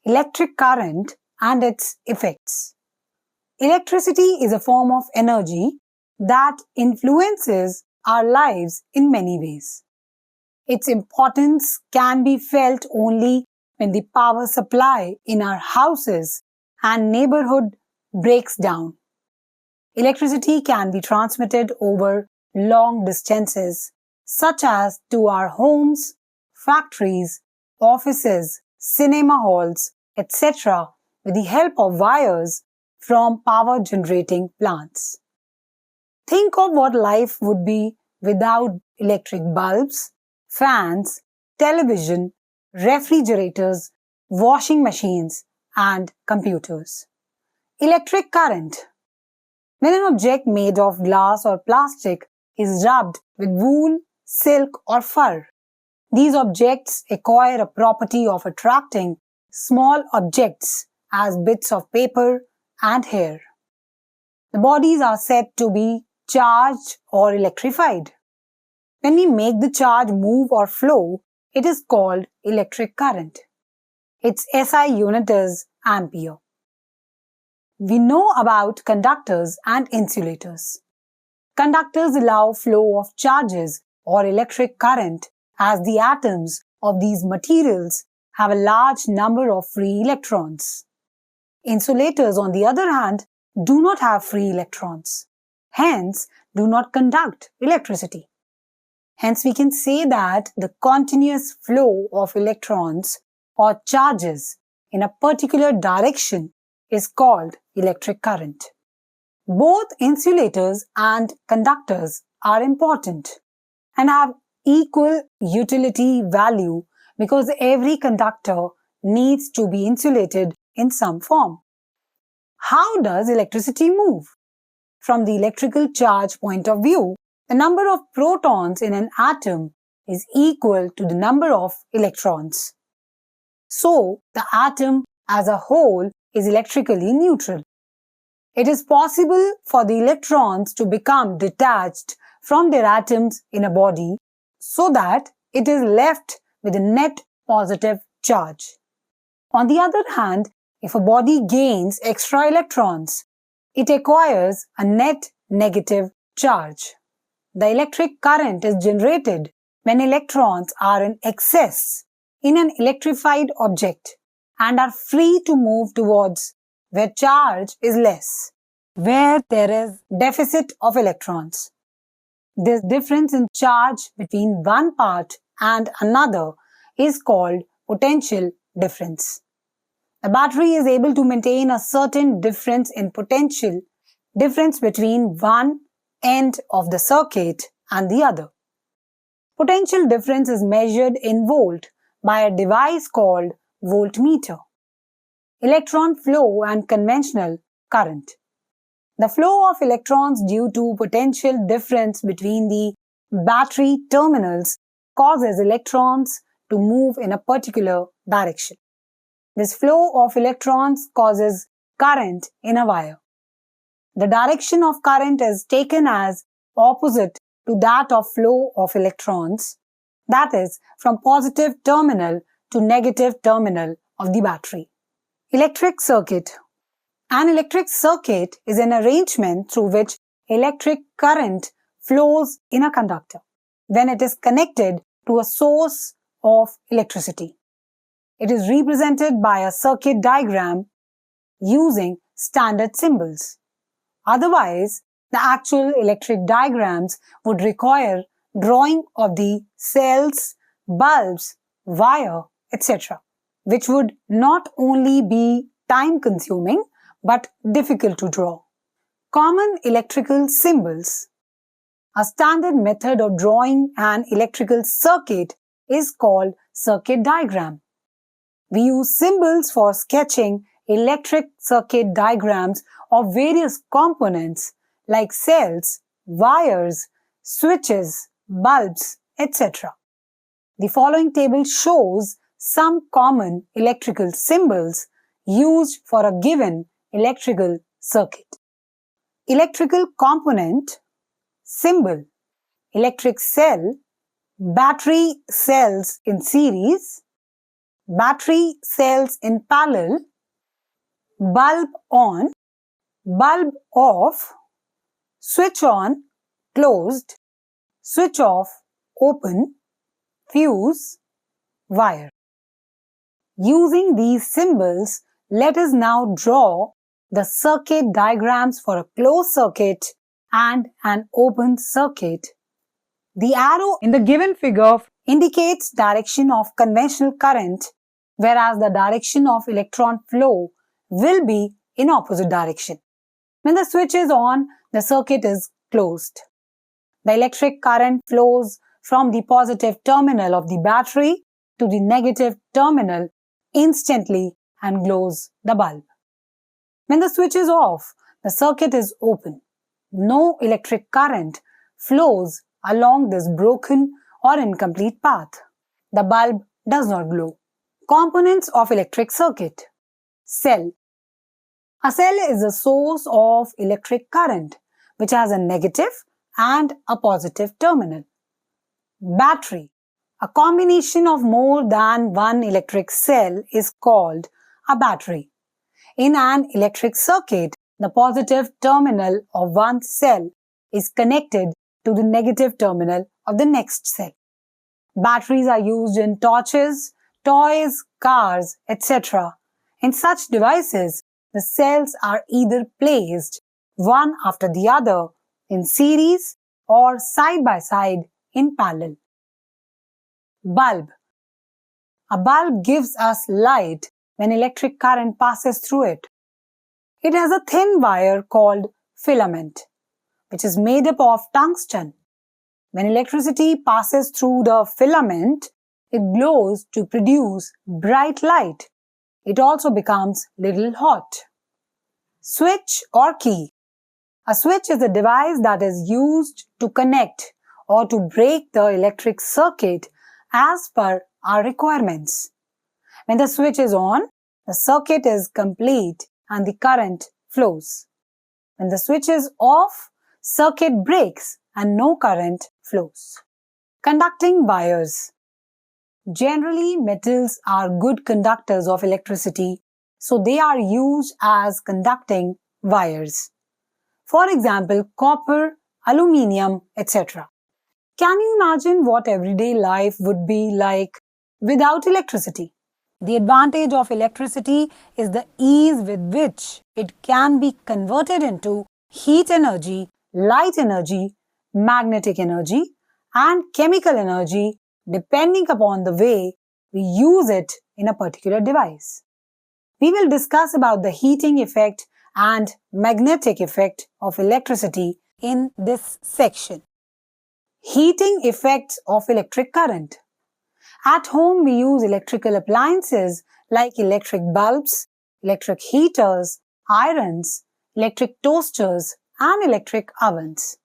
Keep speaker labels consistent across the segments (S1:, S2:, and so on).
S1: electric current and its effects. Electricity is a form of energy that influences our lives in many ways. Its importance can be felt only when the power supply in our houses and neighborhood breaks down. Electricity can be transmitted over long distances, such as to our homes, factories, offices, cinema halls, etc., with the help of wires from power generating plants. Think of what life would be without electric bulbs, fans, television, refrigerators, washing machines, and computers. Electric current. When an object made of glass or plastic is rubbed with wool, silk, or fur, these objects acquire a property of attracting small objects as bits of paper and hair. The bodies are said to be charged or electrified. When we make the charge move or flow, it is called electric current. Its SI unit is ampere. We know about conductors and insulators. Conductors allow flow of charges or electric current as the atoms of these materials have a large number of free electrons. Insulators, on the other hand, do not have free electrons, hence do not conduct electricity. Hence, we can say that the continuous flow of electrons or charges in a particular direction is called electric current. Both insulators and conductors are important and have equal utility value because every conductor needs to be insulated in some form. How does electricity move? From the electrical charge point of view, the number of protons in an atom is equal to the number of electrons. So, the atom as a whole is electrically neutral. It is possible for the electrons to become detached from their atoms in a body so that it is left with a net positive charge. On the other hand, if a body gains extra electrons, it acquires a net negative charge. The electric current is generated when electrons are in excess in an electrified object and are free to move towards where charge is less, where there is deficit of electrons. This difference in charge between one part and another is called potential difference. A battery is able to maintain a certain difference in potential difference between one end of the circuit and the other. Potential difference is measured in volt by a device called voltmeter. Electron flow and conventional current. The flow of electrons due to potential difference between the battery terminals causes electrons to move in a particular direction. This flow of electrons causes current in a wire. The direction of current is taken as opposite to that of flow of electrons, that is, from positive terminal to negative terminal of the battery. Electric circuit. An electric circuit is an arrangement through which electric current flows in a conductor when it is connected to a source of electricity. It is represented by a circuit diagram using standard symbols. Otherwise, the actual electric diagrams would require drawing of the cells, bulbs, wire, etc., which would not only be time-consuming but difficult to draw. Common electrical symbols. A standard method of drawing an electrical circuit is called circuit diagram. We use symbols for sketching electric circuit diagrams of various components like cells, wires, switches, bulbs, etc. The following table shows some common electrical symbols used for a given electrical circuit. Electrical component, symbol, electric cell, battery cells in series, battery cells in parallel, bulb on, bulb off, switch on, closed, switch off, open, fuse, wire. Using these symbols, let us now draw the circuit diagrams for a closed circuit and an open circuit. The arrow in the given figure indicates direction of conventional current, whereas the direction of electron flow will be in opposite direction. When the switch is on, the circuit is closed. The electric current flows from the positive terminal of the battery to the negative terminal instantly and glows the bulb. When the switch is off, the circuit is open. No electric current flows along this broken or incomplete path. The bulb does not glow. Components of electric circuit. Cell. A cell is a source of electric current which has a negative and a positive terminal. Battery. A combination of more than one electric cell is called a battery. In an electric circuit, the positive terminal of one cell is connected to the negative terminal of the next cell. Batteries are used in torches, toys, cars, etc. In such devices, the cells are either placed one after the other in series or side by side in parallel. Bulb. A bulb gives us light when electric current passes through it. It has a thin wire called filament, which is made up of tungsten. When electricity passes through the filament, it glows to produce bright light. It also becomes little hot. Switch or key. A switch is a device that is used to connect or to break the electric circuit as per our requirements. When the switch is on, the circuit is complete and the current flows. When the switch is off, circuit breaks and no current flows. Conducting wires. Generally, metals are good conductors of electricity, so they are used as conducting wires. For example, copper, aluminium, etc. Can you imagine what everyday life would be like without electricity? The advantage of electricity is the ease with which it can be converted into heat energy, light energy, magnetic energy, and chemical energy depending upon the way we use it in a particular device. We will discuss about the heating effect and magnetic effect of electricity in this section. Heating effects of electric current. At home, we use electrical appliances like electric bulbs, electric heaters, irons, electric toasters, and electric ovens.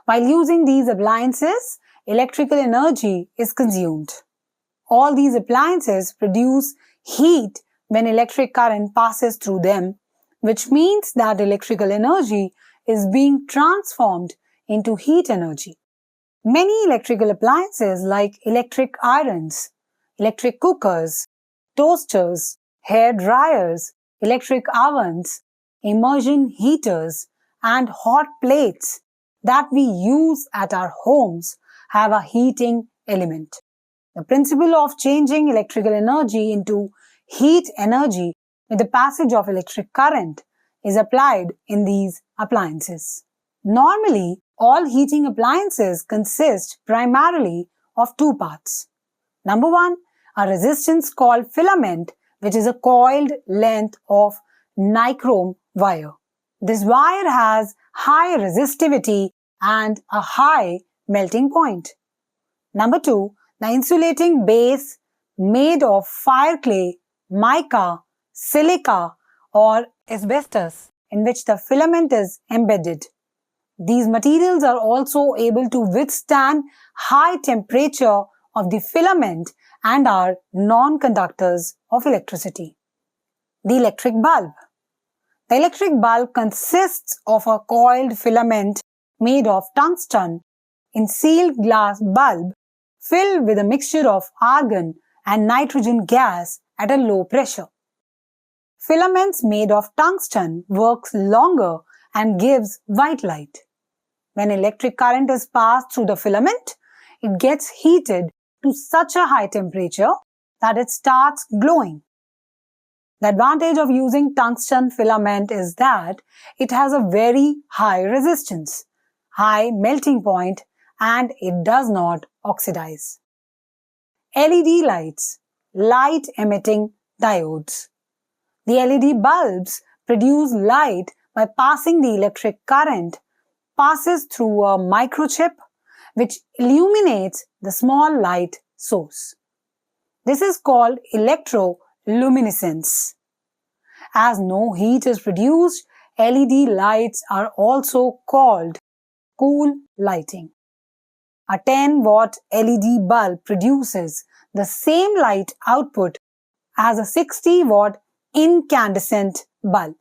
S1: While using these appliances, electrical energy is consumed. All these appliances produce heat when electric current passes through them, which means that electrical energy is being transformed into heat energy. Many electrical appliances like electric irons, electric cookers, toasters, hair dryers, electric ovens, immersion heaters, and hot plates that we use at our homes have a heating element. The principle of changing electrical energy into heat energy with the passage of electric current is applied in these appliances. Normally, all heating appliances consist primarily of two parts. Number one, a resistance called filament, which is a coiled length of nichrome wire. This wire has high resistivity and a high melting point. Number two, the insulating base made of fire clay, mica, silica, or asbestos, in which the filament is embedded. These materials are also able to withstand high temperature of the filament and are non-conductors of electricity. The electric bulb. The electric bulb consists of a coiled filament made of tungsten in sealed glass bulb filled with a mixture of argon and nitrogen gas at a low pressure. Filaments made of tungsten works longer and gives white light. When electric current is passed through the filament, it gets heated to such a high temperature that it starts glowing. The advantage of using tungsten filament is that it has a very high resistance, high melting point, and it does not oxidize. LED lights, light emitting diodes. The LED bulbs produce light by passing the electric current passes through a microchip which illuminates the small light source. This is called electroluminescence. As no heat is produced, LED lights are also called cool lighting. A 10-watt LED bulb produces the same light output as a 60-watt incandescent bulb.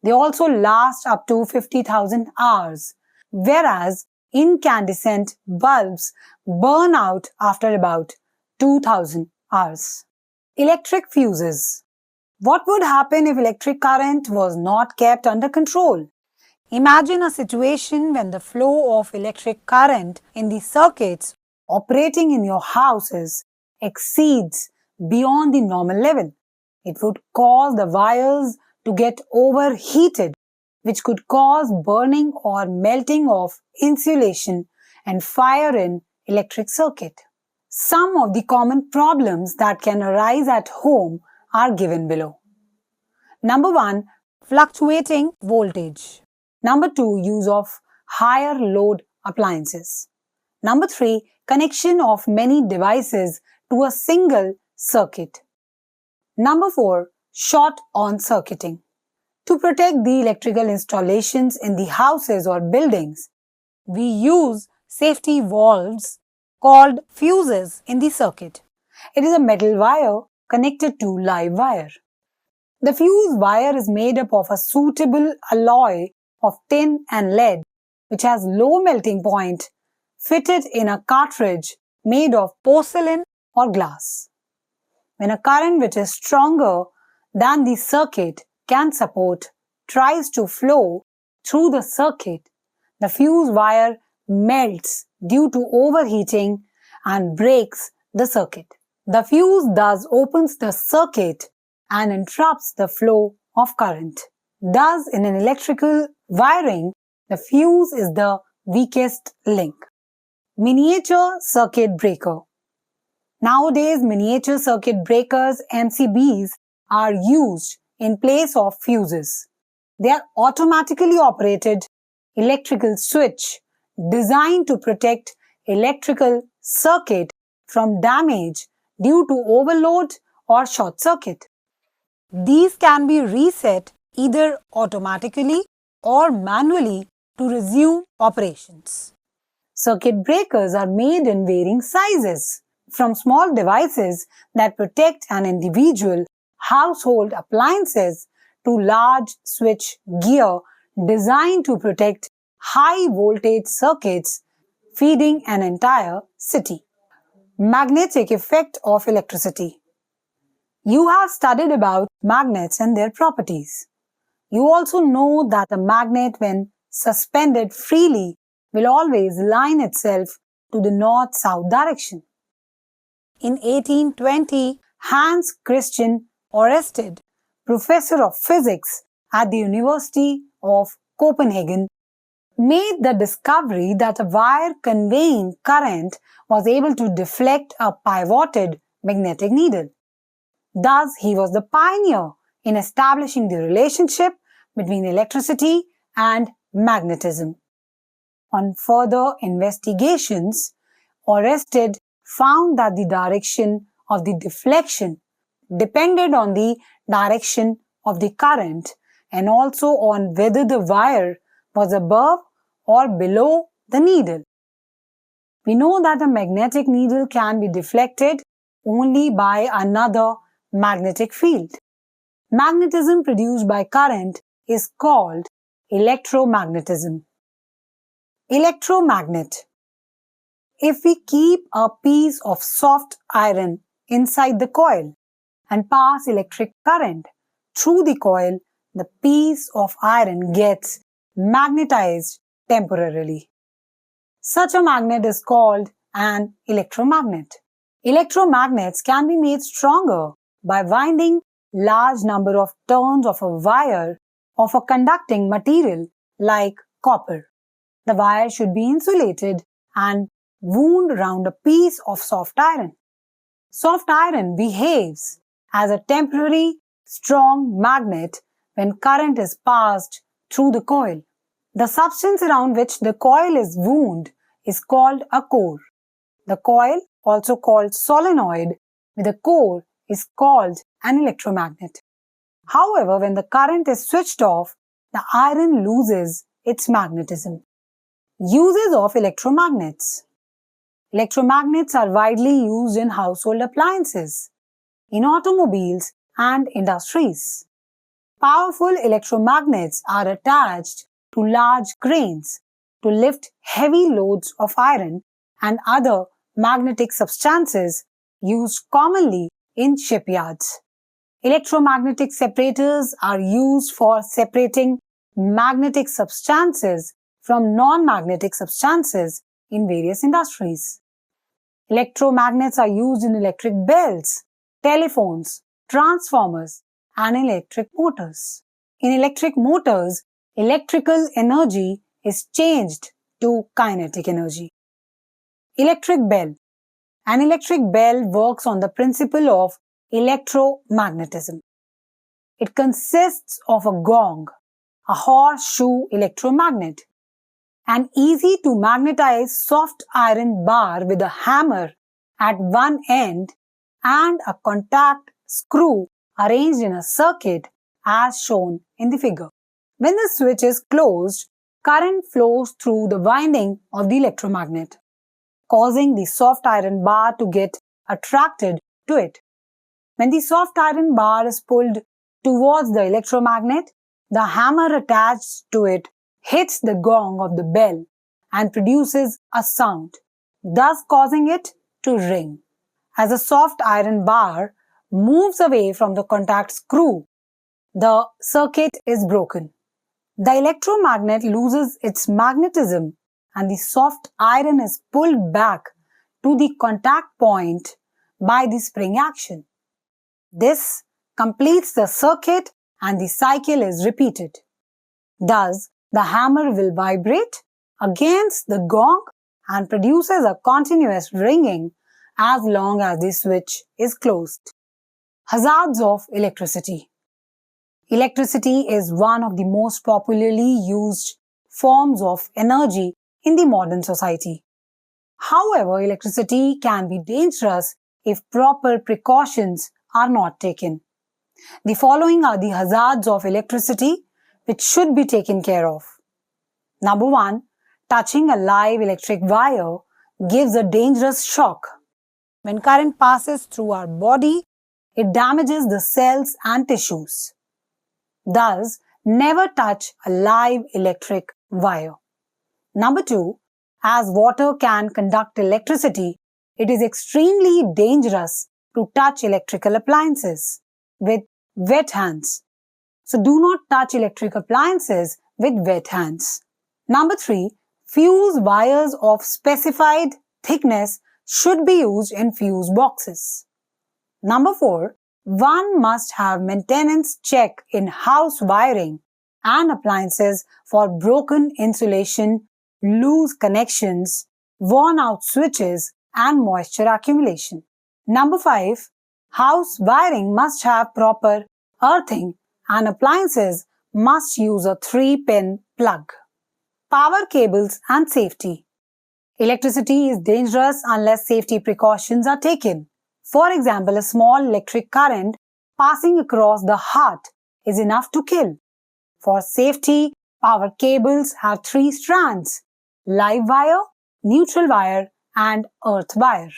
S1: They also last up to 50,000 hours, whereas incandescent bulbs burn out after about 2,000 hours. Electric fuses. What would happen if electric current was not kept under control? Imagine a situation when the flow of electric current in the circuits operating in your houses exceeds beyond the normal level. It would cause the wires to get overheated, which could cause burning or melting of insulation and fire in electric circuit. Some of the common problems that can arise at home are given below. Number 1, fluctuating voltage. Number 2, use of higher load appliances. Number 3, connection of many devices to a single circuit. Number 4, short on circuiting. To protect the electrical installations in the houses or buildings, we use safety valves called fuses in the circuit. It is a metal wire connected to live wire. The fuse wire is made up of a suitable alloy of tin and lead, which has low melting point, fitted in a cartridge made of porcelain or glass. When a current which is stronger than the circuit can support tries to flow through the circuit, the fuse wire melts due to overheating and breaks the circuit. The fuse thus opens the circuit and interrupts the flow of current. Thus, in an electrical wiring, the fuse is the weakest link. Miniature circuit breaker. Nowadays, miniature circuit breakers, MCBs, are used in place of fuses. They are automatically operated electrical switch designed to protect electrical circuit from damage due to overload or short circuit. These can be reset either automatically or manually to resume operations. Circuit breakers are made in varying sizes, from small devices that protect an individual household appliances to large switch gear designed to protect high voltage circuits feeding an entire city. Magnetic effect of electricity. You have studied about magnets and their properties. You also know that a magnet, when suspended freely, will always line itself to the north-south direction. In 1820, Hans Christian Ørsted, professor of physics at the University of Copenhagen, made the discovery that a wire conveying current was able to deflect a pivoted magnetic needle. Thus, he was the pioneer in establishing the relationship between electricity and magnetism. On further investigations, Ørsted found that the direction of the deflection depended on the direction of the current and also on whether the wire was above or below the needle. We know that a magnetic needle can be deflected only by another magnetic field. Magnetism produced by current is called electromagnetism. Electromagnet. If we keep a piece of soft iron inside the coil and pass electric current through the coil, the piece of iron gets magnetized temporarily. Such a magnet is called an electromagnet. Electromagnets can be made stronger by winding large number of turns of a wire of a conducting material like copper. The wire should be insulated and wound around a piece of soft iron. Soft iron behaves as a temporary strong magnet when current is passed through the coil. The substance around which the coil is wound is called a core. The coil, also called solenoid, with a core is called an electromagnet. However, when the current is switched off, the iron loses its magnetism. Uses of electromagnets. Electromagnets are widely used in household appliances, in automobiles and industries. Powerful electromagnets are attached to large cranes to lift heavy loads of iron and other magnetic substances used commonly in shipyards. Electromagnetic separators are used for separating magnetic substances from non-magnetic substances in various industries. Electromagnets are used in electric bells, telephones, transformers, and electric motors. In electric motors, electrical energy is changed to kinetic energy. Electric bell. An electric bell works on the principle of electromagnetism. It consists of a gong, a horseshoe electromagnet, an easy to magnetize soft iron bar with a hammer at one end and a contact screw arranged in a circuit as shown in the figure. When the switch is closed, current flows through the winding of the electromagnet, causing the soft iron bar to get attracted to it. When the soft iron bar is pulled towards the electromagnet, the hammer attached to it hits the gong of the bell and produces a sound, thus causing it to ring. As the soft iron bar moves away from the contact screw, the circuit is broken. The electromagnet loses its magnetism and the soft iron is pulled back to the contact point by the spring action. This completes the circuit and the cycle is repeated. Thus, the hammer will vibrate against the gong and produces a continuous ringing as long as the switch is closed. Hazards of electricity. Electricity is one of the most popularly used forms of energy in the modern society. However, electricity can be dangerous if proper precautions are not taken. The following are the hazards of electricity which should be taken care of. Number 1. Touching a live electric wire gives a dangerous shock. When current passes through our body, it damages the cells and tissues. Thus, never touch a live electric wire. Number 2. As water can conduct electricity, it is extremely dangerous to touch electrical appliances with wet hands. So do not touch electric appliances with wet hands. Number 3. Fuse wires of specified thickness should be used in fuse boxes. Number 4. One must have maintenance check in house wiring and appliances for broken insulation, loose connections, worn out switches, and moisture accumulation. Number 5. House wiring must have proper earthing and appliances must use a 3-pin plug. Power cables and safety. Electricity is dangerous unless safety precautions are taken. For example, a small electric current passing across the heart is enough to kill. For safety, power cables have 3 strands: live wire, neutral wire, and earth wire.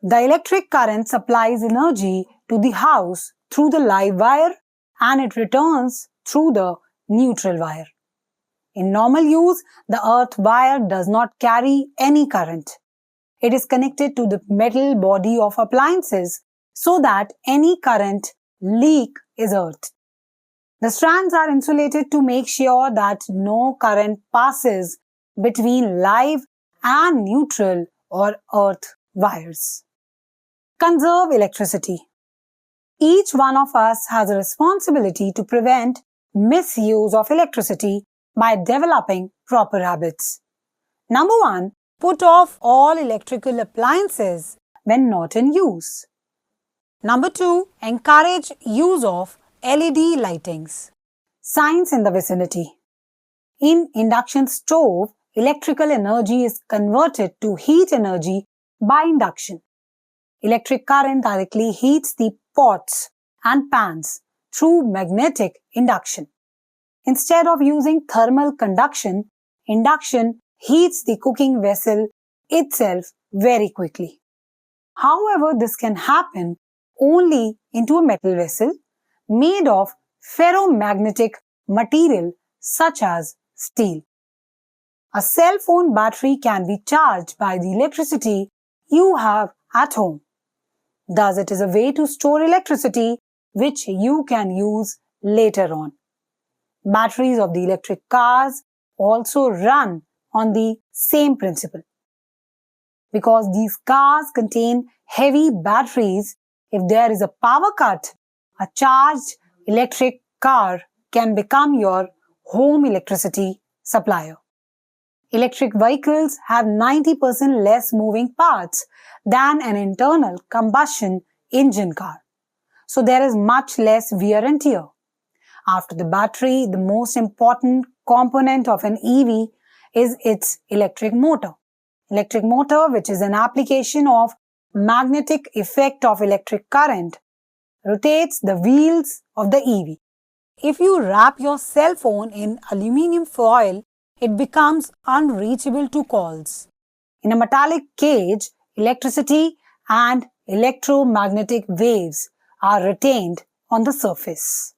S1: The electric current supplies energy to the house through the live wire and it returns through the neutral wire. In normal use, the earth wire does not carry any current. It is connected to the metal body of appliances so that any current leak is earthed. The strands are insulated to make sure that no current passes between live and neutral or earth wires. Conserve electricity. Each one of us has a responsibility to prevent misuse of electricity by developing proper habits. Number 1, put off all electrical appliances when not in use. Number 2, encourage use of LED lightings. Signs in the vicinity. In induction stove, electrical energy is converted to heat energy by induction. Electric current directly heats the pots and pans through magnetic induction. Instead of using thermal conduction, induction heats the cooking vessel itself very quickly. However, this can happen only into a metal vessel made of ferromagnetic material such as steel. A cell phone battery can be charged by the electricity you have at home. Thus, it is a way to store electricity which you can use later on. Batteries of the electric cars also run on the same principle. Because these cars contain heavy batteries, if there is a power cut, a charged electric car can become your home electricity supplier. Electric vehicles have 90% less moving parts than an internal combustion engine car. So there is much less wear and tear. After the battery, the most important component of an EV is its electric motor. Electric motor, which is an application of magnetic effect of electric current, rotates the wheels of the EV. If you wrap your cell phone in aluminium foil, it becomes unreachable to calls. In a metallic cage, electricity and electromagnetic waves are retained on the surface.